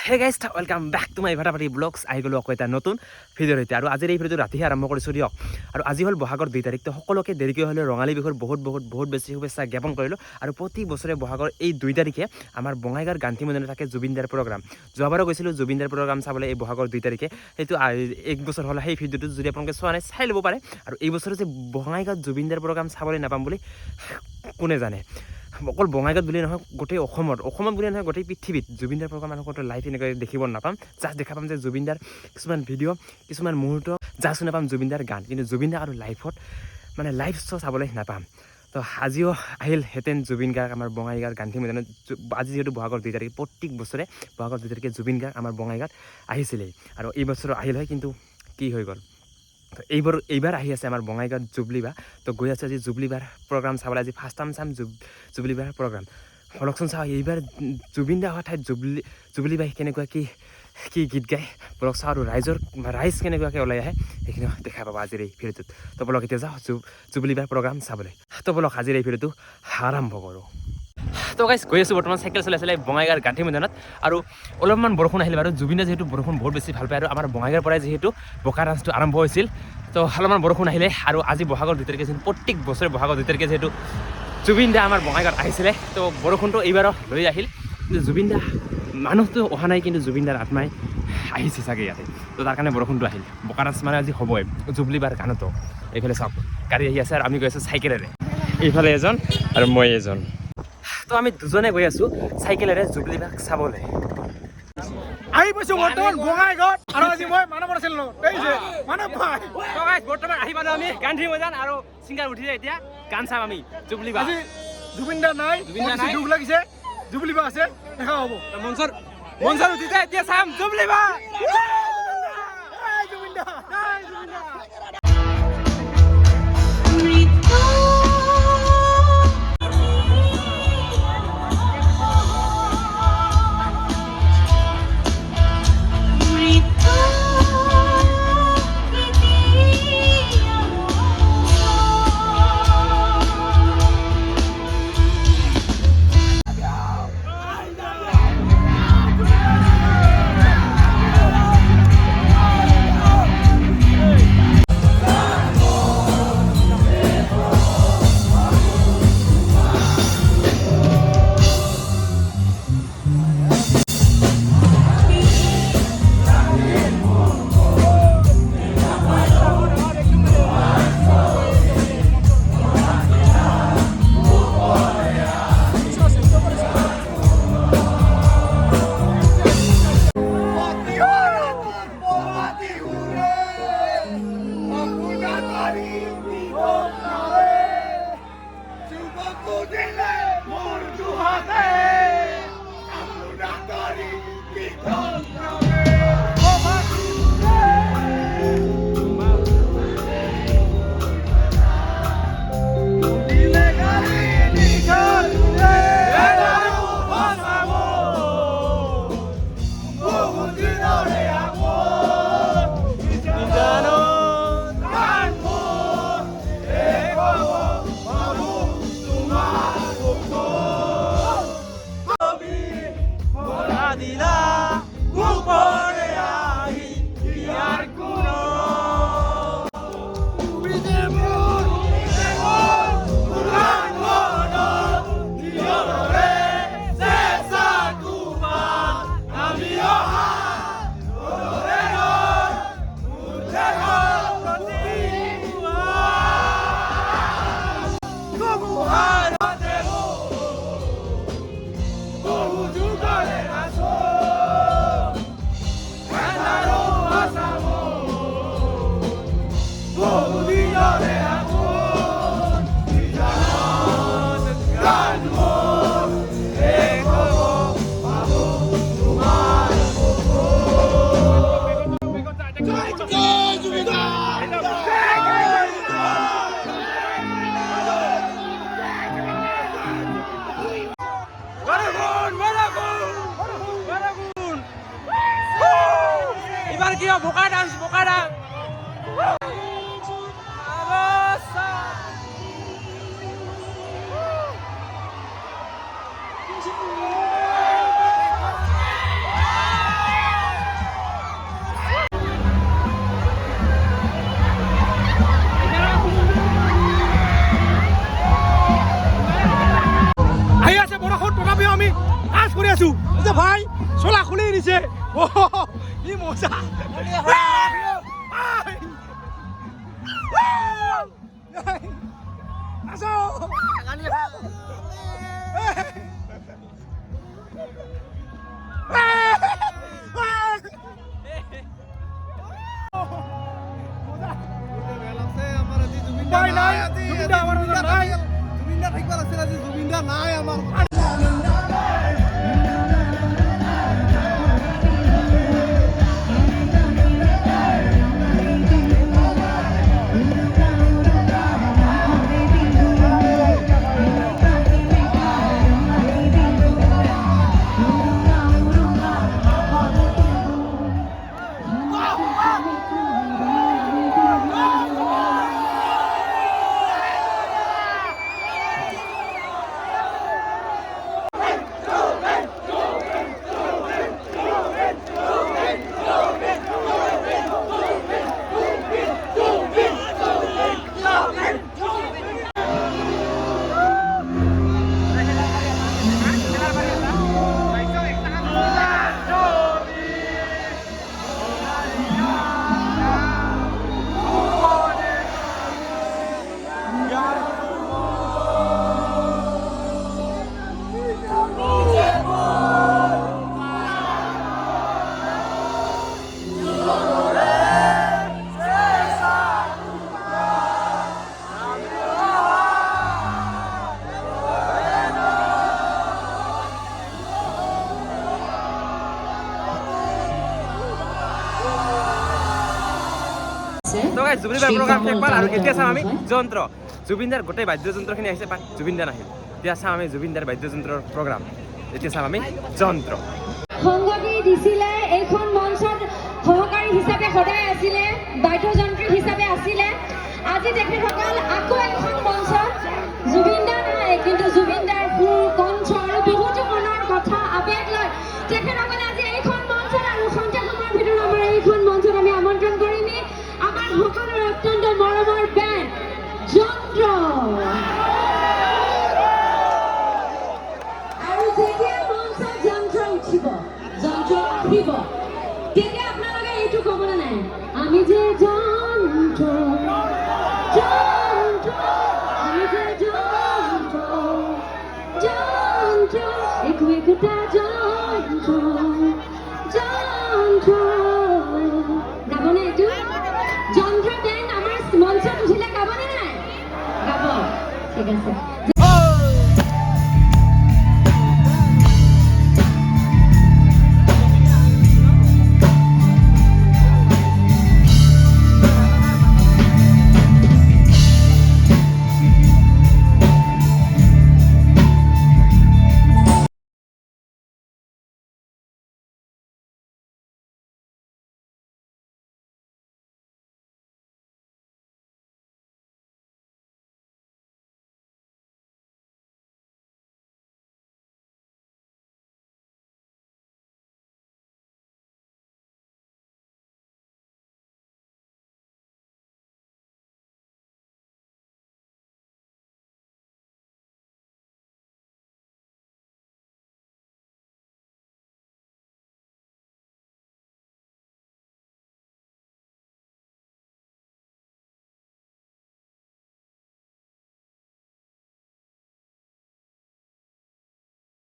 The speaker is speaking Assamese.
হে guys welcome back to my ভাটাপাটি ব্লগছ আহি গ'লোঁ আকৌ এটা নতুন ভিডিঅ'ৰ সৈতে আৰু আজিৰ এই ভিডিঅ'টো ৰাতিহে আৰম্ভ কৰিছোঁ দিয়ক আৰু আজি হ'ল বহাগৰ 2 তাৰিখ তো সকলোকে দেৰিকৈ হ'লেও ৰঙালী বিহুৰ বহুত বেছি শুভেচ্ছা জ্ঞাপন কৰিলোঁ আৰু প্ৰতি বছৰে বহাগৰ এই 2 তাৰিখে আমাৰ বঙাইগাঁৱৰ গান্ধী মৈদানত থাকে জুবিনদাৰ প্ৰগ্ৰাম যোৱাবাৰো গৈছিলোঁ জুবিনদাৰ প্ৰগ্ৰাম চাবলৈ এই বহাগৰ 2 তাৰিখে সেইটো এক বছৰ হ'ল সেই ভিডিঅ'টো যদি আপোনালোকে চোৱা নাই চাই ল'ব পাৰে আৰু এই বছৰ যে বঙাইগাঁৱত জুবিনদাৰ প্ৰগ্ৰাম চাবলৈ নাপাম বুলি কোনে জানে অকল বঙাইগাঁৱত বুলি নহয় গোটেই অসমত বুলি নহয় গোটেই পৃথিৱীত জুবিনদাৰ প্ৰগ্ৰাম আমি ক'তো লাইভ এনেকৈ দেখিব নাপাম জাষ্ট দেখা পাম যে জুবিনদাৰ কিছুমান ভিডিঅ' কিছুমান মুহূৰ্ত জাষ্ট শুনা পাম জুবিনদাৰ গান কিন্তু জুবিনদাৰ আৰু লাইভত মানে লাইভ শ্ব' চাবলৈ নাপাম তো আজিও আহিলহেঁতেন জুবিন গাৰ্গ আমাৰ বঙাইগাঁৱৰ গান্ধী মৈদানত আজি যিহেতু বহাগৰ 2 তাৰিখ প্ৰত্যেক বছৰে বহাগৰ 2 তাৰিখে জুবিন গাৰ্গ আমাৰ বঙাইগাঁৱত আহিছিলেই আৰু এই বছৰো আহিল হয় কিন্তু কি হৈ গ'ল তো এইবাৰ আহি আছে আমাৰ বঙাইগাঁৱত জুবলিবা তো গৈ আছোঁ আজি জুবলিবাৰ প্ৰগ্ৰাম চাবলৈ আজি ফাৰ্ষ্ট টাইম চাম জুবলিবাৰ প্ৰগ্ৰাম অলকচোন চাওঁ এইবাৰ জুবিন দা অহা ঠাইত জুবলিবাই কেনেকুৱা কি গীত গায় বলক চাওঁ আৰু ৰাইজ কেনেকুৱাকৈ ওলাই আহে সেইখিনি দেখা পাব আজিৰ এই ভিডিঅ'টোত তো বলক এতিয়া যাওঁ জুবলিবাৰ প্ৰগ্ৰাম চাবলৈ তো বলক আজিৰ এই ভিডিঅ'টো আৰম্ভ কৰোঁ তো গাইজ গৈ আছোঁ বৰ্তমান চাইকেল চলাই বঙাইগাঁৱৰ গান্ধী মৈদানত আৰু অলপমান বৰষুণ আহিলে বাৰু জুবিনে যিহেতু বৰষুণ বহুত বেছি ভাল পায় আৰু আমাৰ বঙাইগাঁৱৰ পৰাই যিহেতু বোকা ডান্সটো আৰম্ভ হৈছিল তো অলপমান বৰষুণ আহিলে আৰু আজি বহাগৰ 2 তাৰিখে প্ৰত্যেক বছৰে বহাগৰ 2 তাৰিখে যিহেতু জুবিন দা আমাৰ বঙাইগাঁৱত আহিছিলে তো বৰষুণটো এইবাৰো লৈ আহিল কিন্তু জুবিন দা মানুহটো অহা নাই কিন্তু জুবিন দাৰ আত্মাই আহিছে চাগে ইয়াতে তো তাৰ কাৰণে বৰষুণটো আহিল বোকা ডান্স মানে আজি হ'বই জুবলিবাৰ গানতো এইফালে চাওক গাড়ী আহি আছে আৰু আমি গৈ আছোঁ চাইকেলেৰে এইফালে এজন আৰু মই এজন তো আমি দুজনে গৈ আছোঁ চাইকেলেৰে জুবলিবাক চাবলৈ আহি পাইছোঁ বৰ্তমান বঙাইগাঁৱত আৰু আজি মই মানৱত আছিলোঁ বৰ্তমান আহি পালোঁ আমি গান্ধী মৈদান আৰু ছিংগাৰ উঠিছে এতিয়া গান চাম আমি জুবলিবা আজি জুবিন দা নাই দুখ লাগিছে জুবলিবা আছে দেখা হ'ব মঞ্চৰ উঠিছে এতিয়া চাম জুবলিবা জুবিন দা এবার কি বোকা ডান্স চোলা খুলি দিছে ই মজা তো গাইজ জুবিনদাৰ প্ৰগ্ৰাম শেষ পাল আৰু এতিয়া চাম আমি যন্ত্ৰ জুবিনদাৰ গোটেই বাদ্যযন্ত্ৰখিনি আহিছে পাই জুবিনদা নাহিল এতিয়া চাম আমি জুবিনদাৰ বাদ্যযন্ত্ৰৰ প্ৰগ্ৰাম এতিয়া চাম আমি যন্ত্ৰ সংগতি দিছিলে এইখন মঞ্চত সহকাৰী হিচাপে সদায় আছিলে বাদ্যযন্ত্ৰী হিচাপে আছিলে আজি তেখেতসকল আকৌ এখন মঞ্চত জুবিনদা নাই কিন্তু জুবিনদাৰ সুৰ কণ্ঠ আৰু বহুতো মনৰ কথা আবেগ লৈ তেখেতসকলে আজি এইখন মঞ্চত আৰু সন্ধিয়া সময়ৰ ভিতৰত আমাৰ এইখন মঞ্চত আমি আমন্ত্ৰণ কৰিমেই আমাৰ সকলোৰে অত্যন্ত মৰমৰ বেণ্ড যন্ত্ৰ আৰু যেতিয়া মঞ্চত যন্ত্ৰ উঠিব যন্ত্ৰ আহিব তেতিয়া